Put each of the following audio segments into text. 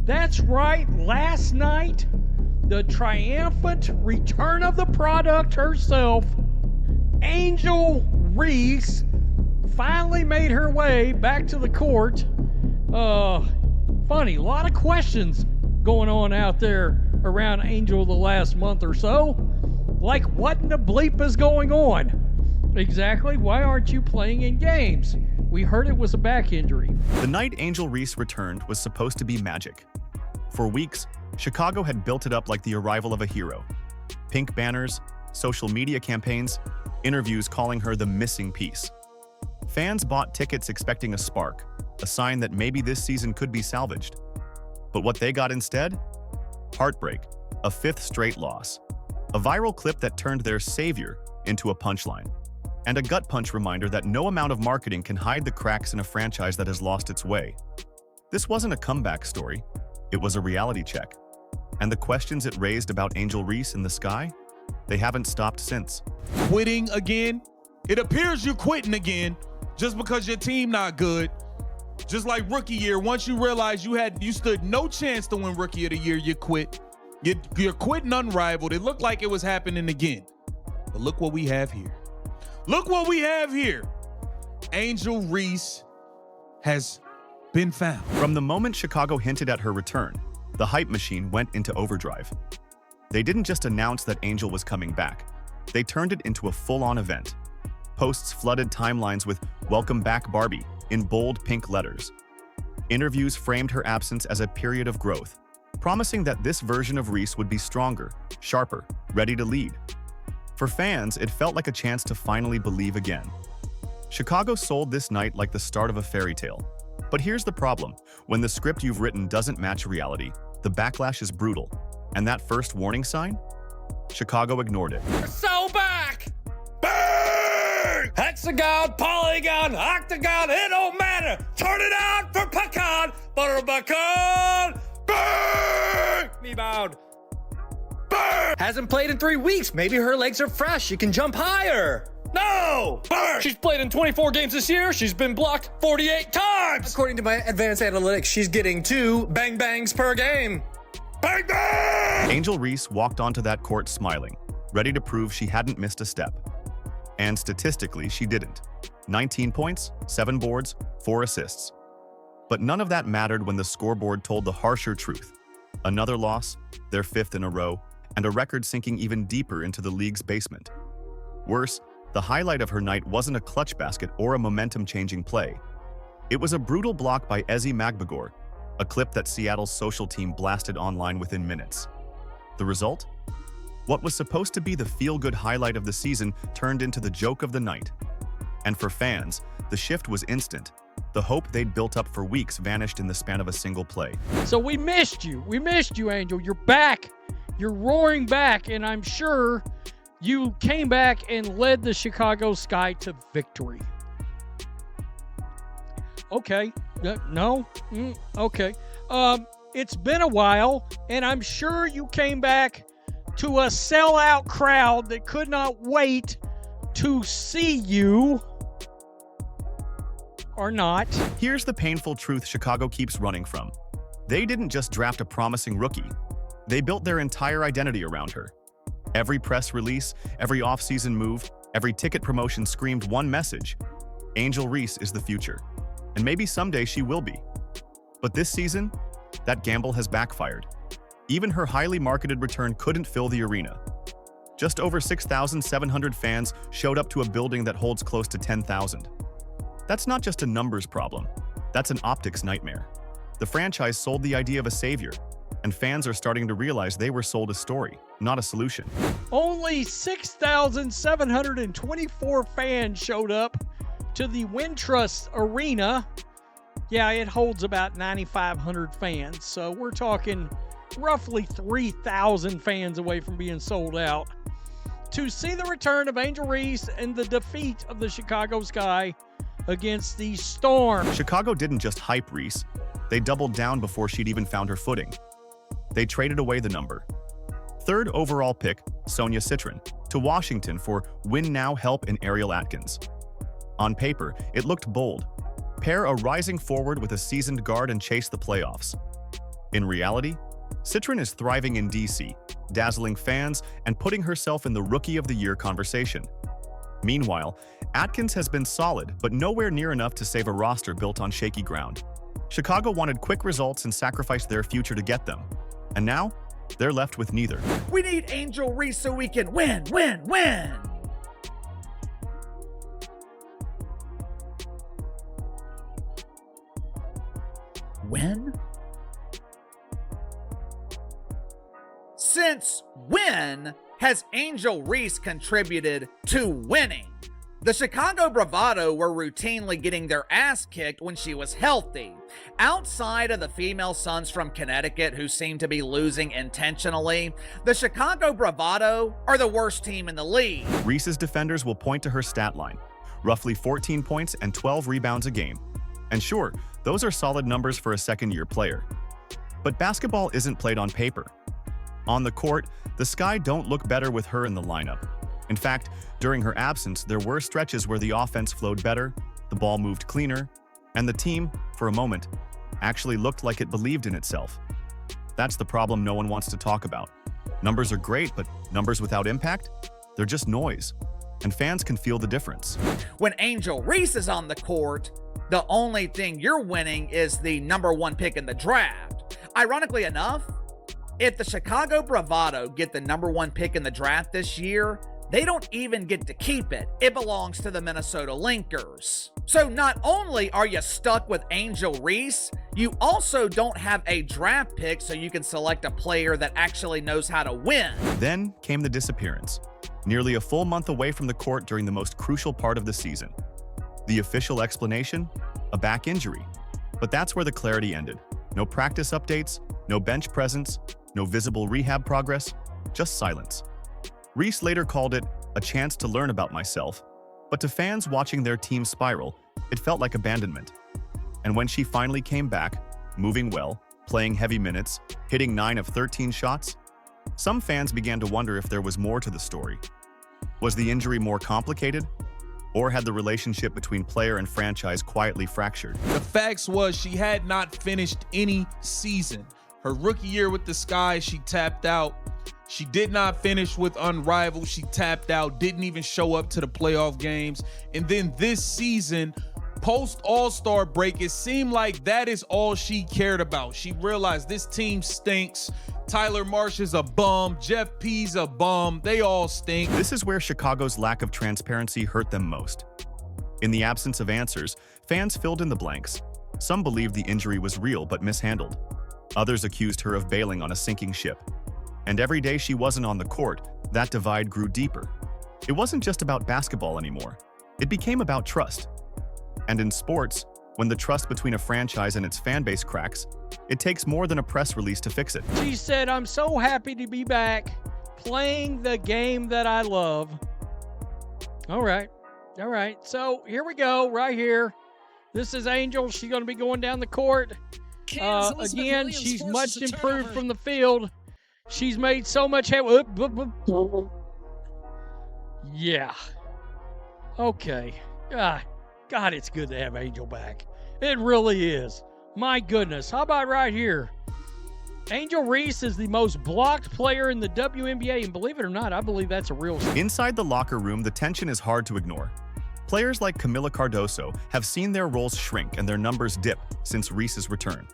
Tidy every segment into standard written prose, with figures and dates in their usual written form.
That's right, last night, the triumphant return of the product herself, Angel Reese, finally made her way back to the court. Funny, a lot of questions going on out there around Angel the last month or so. Like, what in the bleep is going on? Exactly, why aren't you playing in games? We heard it was a back injury. The night Angel Reese returned was supposed to be magic. For weeks, Chicago had built it up like the arrival of a hero. Pink banners, social media campaigns, interviews calling her the missing piece. Fans bought tickets expecting a spark, a sign that maybe this season could be salvaged. But what they got instead? Heartbreak, a fifth straight loss. A viral clip that turned their savior into a punchline. And a gut punch reminder that no amount of marketing can hide the cracks in a franchise that has lost its way. This wasn't a comeback story, it was a reality check. And the questions it raised about Angel Reese in the sky? They haven't stopped since. Quitting again? It appears you're quitting again just because your team not good. Just like rookie year, once you realized you stood no chance to win rookie of the year, you quit. You're quitting unrivaled. It looked like it was happening again. But look what we have here. Look what we have here. Angel Reese has been found. From the moment Chicago hinted at her return, the hype machine went into overdrive. They didn't just announce that Angel was coming back. They turned it into a full-on event. Posts flooded timelines with "Welcome back, Barbie" in bold pink letters. Interviews framed her absence as a period of growth, promising that this version of Reese would be stronger, sharper, ready to lead. For fans, it felt like a chance to finally believe again. Chicago sold this night like the start of a fairy tale. But here's the problem. When the script you've written doesn't match reality, the backlash is brutal. And that first warning sign? Chicago ignored it. We're so back! Bang! Hexagon, polygon, octagon, it don't matter! Turn it on for pecan, butter pecan! Bang! Rebound. Bang! Hasn't played in 3 weeks. Maybe her legs are fresh. She can jump higher. No! Bang! She's played in 24 games this year. She's been blocked 48 times! According to my advanced analytics, she's getting 2 bang bangs per game. Bang bang! Angel Reese walked onto that court smiling, ready to prove she hadn't missed a step. And statistically, she didn't. 19 points, 7 boards, 4 assists. But none of that mattered when the scoreboard told the harsher truth. Another loss, their 5th in a row, and a record sinking even deeper into the league's basement. Worse, the highlight of her night wasn't a clutch basket or a momentum-changing play. It was a brutal block by Ezi Magbagor, a clip that Seattle's social team blasted online within minutes. The result? What was supposed to be the feel-good highlight of the season turned into the joke of the night. And for fans, the shift was instant. The hope they'd built up for weeks vanished in the span of a single play. So we missed you, Angel. You're back. You're roaring back, and I'm sure you came back and led the Chicago Sky to victory. Okay. No? Okay. It's been a while, and I'm sure you came back to a sellout crowd that could not wait to see you. Or not. Here's the painful truth Chicago keeps running from. They didn't just draft a promising rookie. They built their entire identity around her. Every press release, every offseason move, every ticket promotion screamed one message: Angel Reese is the future. And maybe someday she will be. But this season, that gamble has backfired. Even her highly marketed return couldn't fill the arena. Just over 6,700 fans showed up to a building that holds close to 10,000. That's not just a numbers problem. That's an optics nightmare. The franchise sold the idea of a savior, and fans are starting to realize they were sold a story, not a solution. Only 6,724 fans showed up to the Wintrust Arena. Yeah, it holds about 9,500 fans, so we're talking roughly 3,000 fans away from being sold out to see the return of Angel Reese and the defeat of the Chicago Sky against the Storm. Chicago didn't just hype Reese, they doubled down before she'd even found her footing. They traded away the number. 3rd overall pick, Sonia Citron, to Washington for win-now help in Ariel Atkins. On paper, it looked bold. Pair a rising forward with a seasoned guard and chase the playoffs. In reality, Citron is thriving in DC, dazzling fans and putting herself in the Rookie of the Year conversation. Meanwhile, Atkins has been solid, but nowhere near enough to save a roster built on shaky ground. Chicago wanted quick results and sacrificed their future to get them. And now, they're left with neither. We need Angel Reese so we can win. Win? Since when has Angel Reese contributed to winning? The Chicago Bravado were routinely getting their ass kicked when she was healthy. Outside of the female Suns from Connecticut who seem to be losing intentionally, the Chicago Bravado are the worst team in the league. Reese's defenders will point to her stat line, roughly 14 points and 12 rebounds a game. And sure, those are solid numbers for a second-year player. But basketball isn't played on paper. On the court, the Sky don't look better with her in the lineup. In fact, during her absence, there were stretches where the offense flowed better, the ball moved cleaner, and the team, for a moment, actually looked like it believed in itself. That's the problem no one wants to talk about. Numbers are great, but numbers without impact? They're just noise, and fans can feel the difference. When Angel Reese is on the court, the only thing you're winning is the #1 pick in the draft. Ironically enough, if the Chicago Bravado get the #1 pick in the draft this year, they don't even get to keep it. It belongs to the Minnesota Linkers. So not only are you stuck with Angel Reese, you also don't have a draft pick so you can select a player that actually knows how to win. Then came the disappearance, nearly a full month away from the court during the most crucial part of the season. The official explanation? A back injury. But that's where the clarity ended. No practice updates, no bench presence, no visible rehab progress, just silence. Reese later called it a chance to learn about myself, but to fans watching their team spiral, it felt like abandonment. And when she finally came back, moving well, playing heavy minutes, hitting 9 of 13 shots, some fans began to wonder if there was more to the story. Was the injury more complicated? Or had the relationship between player and franchise quietly fractured? The facts was she had not finished any season. Her rookie year with the Sky, she tapped out. She did not finish with Unrivaled. She tapped out, didn't even show up to the playoff games. And then this season, post All-Star break, it seemed like that is all she cared about. She realized this team stinks. Tyler Marsh is a bum. Jeff P's a bum. They all stink. This is where Chicago's lack of transparency hurt them most. In the absence of answers, fans filled in the blanks. Some believed the injury was real but mishandled. Others accused her of bailing on a sinking ship. And every day she wasn't on the court, that divide grew deeper. It wasn't just about basketball anymore. It became about trust. And in sports, when the trust between a franchise and its fan base cracks, it takes more than a press release to fix it. She said, "I'm so happy to be back playing the game that I love." All right. So here we go, right here. This is Angel. She's going to be going down the court. Again, she's much improved from the field. She's made so much headway. Yeah. Okay. God, it's good to have Angel back. It really is. My goodness. How about right here? Angel Reese is the most blocked player in the WNBA, and believe it or not, I believe that's a real... Inside the locker room, the tension is hard to ignore. Players like Camila Cardoso have seen their roles shrink and their numbers dip since Reese's return.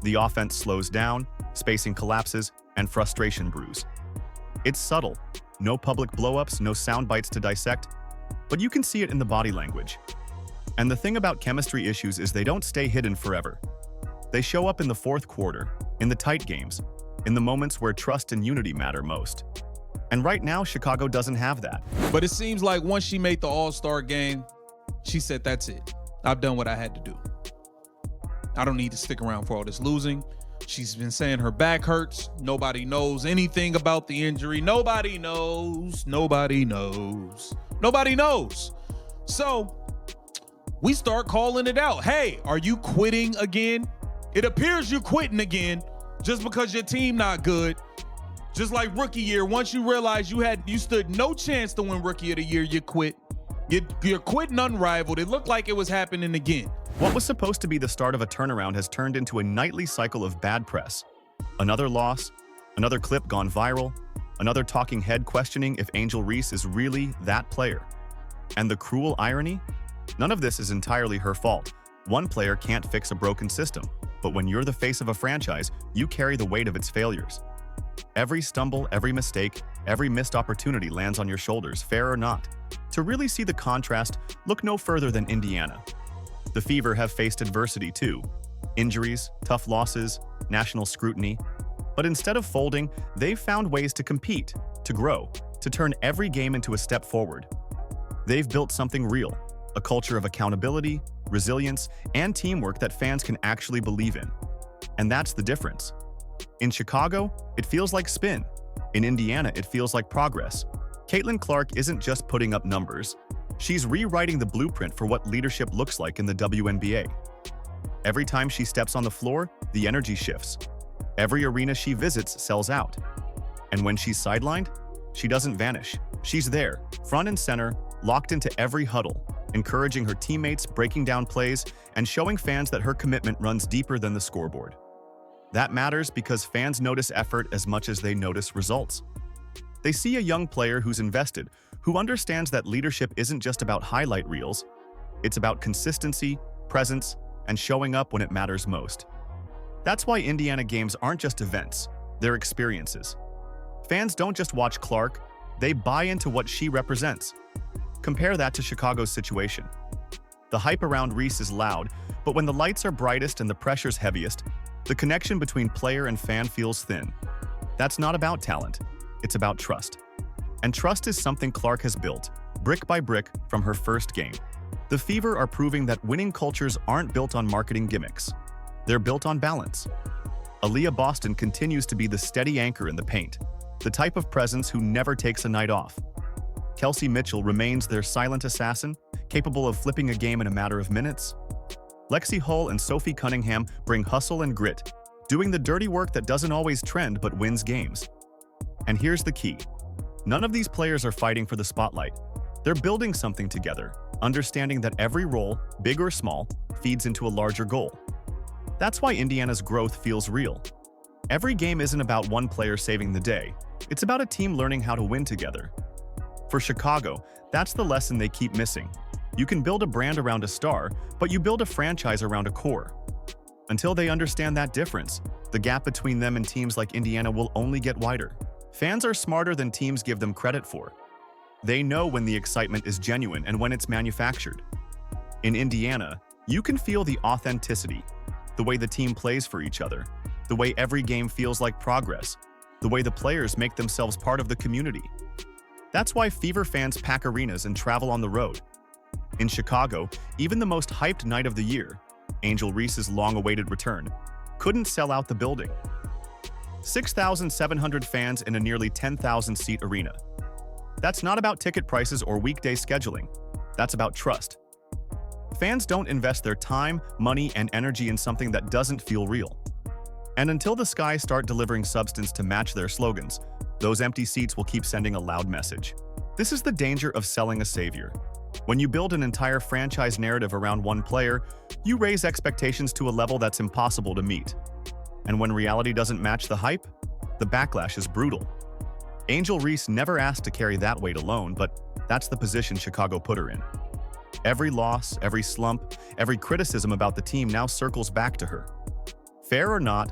The offense slows down, spacing collapses, and frustration brews. It's subtle. No public blow-ups, no sound bites to dissect, but you can see it in the body language. And the thing about chemistry issues is they don't stay hidden forever. They show up in the fourth quarter, in the tight games, in the moments where trust and unity matter most. And right now, Chicago doesn't have that. But it seems like once she made the All-Star game, she said, that's it. I've done what I had to do. I don't need to stick around for all this losing. She's been saying her back hurts. Nobody knows anything about the injury. Nobody knows. So we start calling it out. Hey, are you quitting again? It appears you're quitting again just because your team not good. Just like rookie year, once you realize you stood no chance to win rookie of the year, you quit. You're quitting Unrivaled. It looked like it was happening again. What was supposed to be the start of a turnaround has turned into a nightly cycle of bad press. Another loss, another clip gone viral, another talking head questioning if Angel Reese is really that player. And the cruel irony? None of this is entirely her fault. One player can't fix a broken system, but when you're the face of a franchise, you carry the weight of its failures. Every stumble, every mistake, every missed opportunity lands on your shoulders, fair or not. To really see the contrast, look no further than Indiana. The Fever have faced adversity too. Injuries, tough losses, national scrutiny. But instead of folding, they've found ways to compete, to grow, to turn every game into a step forward. They've built something real, a culture of accountability, resilience, and teamwork that fans can actually believe in. And that's the difference. In Chicago, it feels like spin. In Indiana, it feels like progress. Caitlin Clark isn't just putting up numbers. She's rewriting the blueprint for what leadership looks like in the WNBA. Every time she steps on the floor, the energy shifts. Every arena she visits sells out. And when she's sidelined, she doesn't vanish. She's there, front and center, locked into every huddle, encouraging her teammates, breaking down plays, and showing fans that her commitment runs deeper than the scoreboard. That matters because fans notice effort as much as they notice results. They see a young player who's invested, who understands that leadership isn't just about highlight reels. It's about consistency, presence, and showing up when it matters most. That's why Indiana games aren't just events, they're experiences. Fans don't just watch Clark, they buy into what she represents. Compare that to Chicago's situation. The hype around Reese is loud, but when the lights are brightest and the pressure's heaviest, the connection between player and fan feels thin. That's not about talent, it's about trust. And trust is something Clark has built, brick by brick, from her first game. The Fever are proving that winning cultures aren't built on marketing gimmicks. They're built on balance. Aaliyah Boston continues to be the steady anchor in the paint, the type of presence who never takes a night off. Kelsey Mitchell remains their silent assassin, capable of flipping a game in a matter of minutes. Lexi Hull and Sophie Cunningham bring hustle and grit, doing the dirty work that doesn't always trend but wins games. And here's the key. None of these players are fighting for the spotlight. They're building something together, understanding that every role, big or small, feeds into a larger goal. That's why Indiana's growth feels real. Every game isn't about one player saving the day. It's about a team learning how to win together. For Chicago, that's the lesson they keep missing. You can build a brand around a star, but you build a franchise around a core. Until they understand that difference, the gap between them and teams like Indiana will only get wider. Fans are smarter than teams give them credit for. They know when the excitement is genuine and when it's manufactured. In Indiana, you can feel the authenticity, the way the team plays for each other, the way every game feels like progress, the way the players make themselves part of the community. That's why Fever fans pack arenas and travel on the road. In Chicago, even the most hyped night of the year, Angel Reese's long-awaited return, couldn't sell out the building. 6,700 fans in a nearly 10,000-seat arena. That's not about ticket prices or weekday scheduling. That's about trust. Fans don't invest their time, money, and energy in something that doesn't feel real. And until the Skies start delivering substance to match their slogans, those empty seats will keep sending a loud message. This is the danger of selling a savior. When you build an entire franchise narrative around one player, you raise expectations to a level that's impossible to meet. And when reality doesn't match the hype, the backlash is brutal. Angel Reese never asked to carry that weight alone, but that's the position Chicago put her in. Every loss, every slump, every criticism about the team now circles back to her. Fair or not,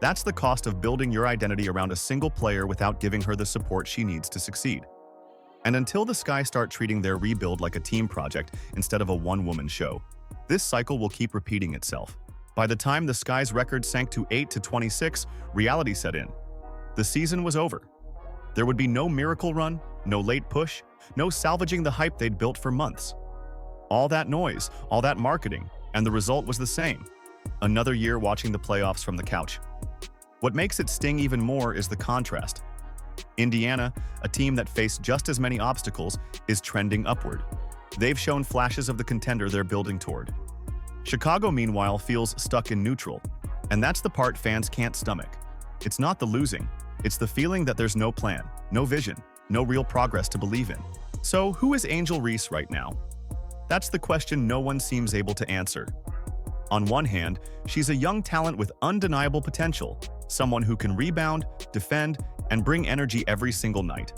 that's the cost of building your identity around a single player without giving her the support she needs to succeed. And until the Sky start treating their rebuild like a team project instead of a one-woman show, this cycle will keep repeating itself. By the time the Sky's record sank to 8-26, reality set in. The season was over. There would be no miracle run, no late push, no salvaging the hype they'd built for months. All that noise, all that marketing, and the result was the same. Another year watching the playoffs from the couch. What makes it sting even more is the contrast. Indiana, a team that faced just as many obstacles, is trending upward. They've shown flashes of the contender they're building toward. Chicago, meanwhile, feels stuck in neutral, and that's the part fans can't stomach. It's not the losing, it's the feeling that there's no plan, no vision, no real progress to believe in. So, who is Angel Reese right now? That's the question no one seems able to answer. On one hand, she's a young talent with undeniable potential, someone who can rebound, defend, and bring energy every single night.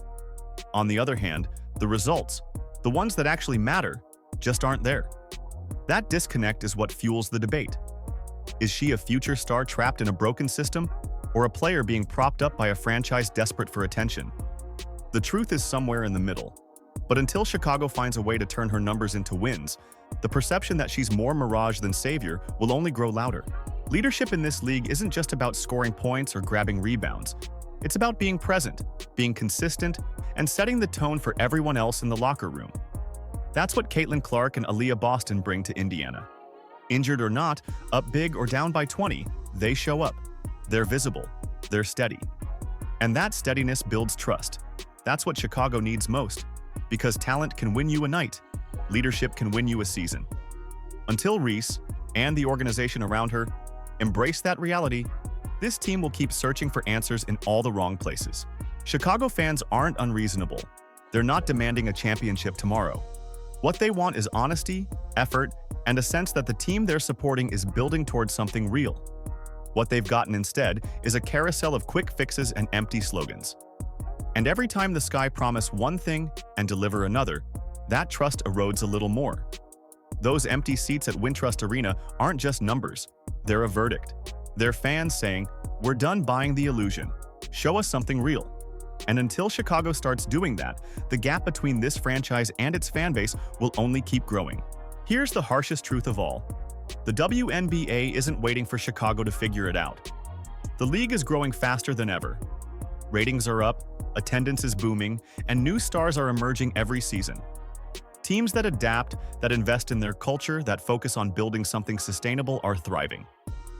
On the other hand, the results, the ones that actually matter, just aren't there. That disconnect is what fuels the debate. Is she a future star trapped in a broken system, or a player being propped up by a franchise desperate for attention? The truth is somewhere in the middle. But until Chicago finds a way to turn her numbers into wins, the perception that she's more mirage than savior will only grow louder. Leadership in this league isn't just about scoring points or grabbing rebounds. It's about being present, being consistent, and setting the tone for everyone else in the locker room. That's what Caitlin Clark and Aaliyah Boston bring to Indiana. Injured or not, up big or down by 20, they show up. They're visible. They're steady. And that steadiness builds trust. That's what Chicago needs most. Because talent can win you a night. Leadership can win you a season. Until Reese, and the organization around her, embrace that reality, this team will keep searching for answers in all the wrong places. Chicago fans aren't unreasonable. They're not demanding a championship tomorrow. What they want is honesty, effort, and a sense that the team they're supporting is building towards something real. What they've gotten instead is a carousel of quick fixes and empty slogans. And every time the Sky promise one thing and deliver another, that trust erodes a little more. Those empty seats at Wintrust Arena aren't just numbers, they're a verdict. They're fans saying, "We're done buying the illusion. Show us something real." And until Chicago starts doing that, the gap between this franchise and its fan base will only keep growing. Here's the harshest truth of all. The WNBA isn't waiting for Chicago to figure it out. The league is growing faster than ever. Ratings are up, attendance is booming, and new stars are emerging every season. Teams that adapt, that invest in their culture, that focus on building something sustainable are thriving.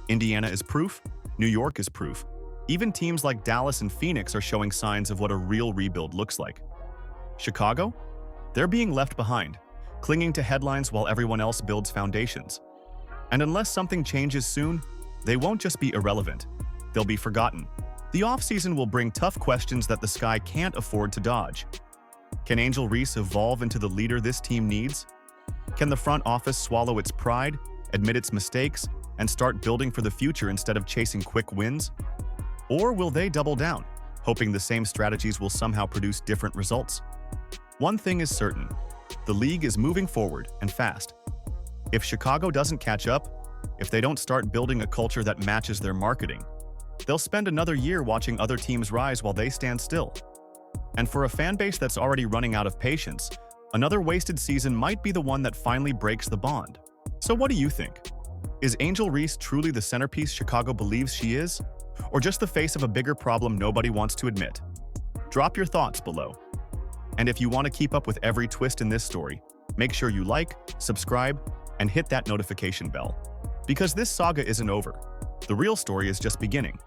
Indiana is proof, New York is proof. Even teams like Dallas and Phoenix are showing signs of what a real rebuild looks like. Chicago? They're being left behind, clinging to headlines while everyone else builds foundations. And unless something changes soon, they won't just be irrelevant, they'll be forgotten. The offseason will bring tough questions that the Sky can't afford to dodge. Can Angel Reese evolve into the leader this team needs? Can the front office swallow its pride, admit its mistakes, and start building for the future instead of chasing quick wins? Or will they double down, hoping the same strategies will somehow produce different results? One thing is certain, the league is moving forward and fast. If Chicago doesn't catch up, if they don't start building a culture that matches their marketing, they'll spend another year watching other teams rise while they stand still. And for a fan base that's already running out of patience, another wasted season might be the one that finally breaks the bond. So what do you think? Is Angel Reese truly the centerpiece Chicago believes she is? Or just the face of a bigger problem nobody wants to admit? Drop your thoughts below. And if you want to keep up with every twist in this story, make sure you like, subscribe, and hit that notification bell. Because this saga isn't over. The real story is just beginning.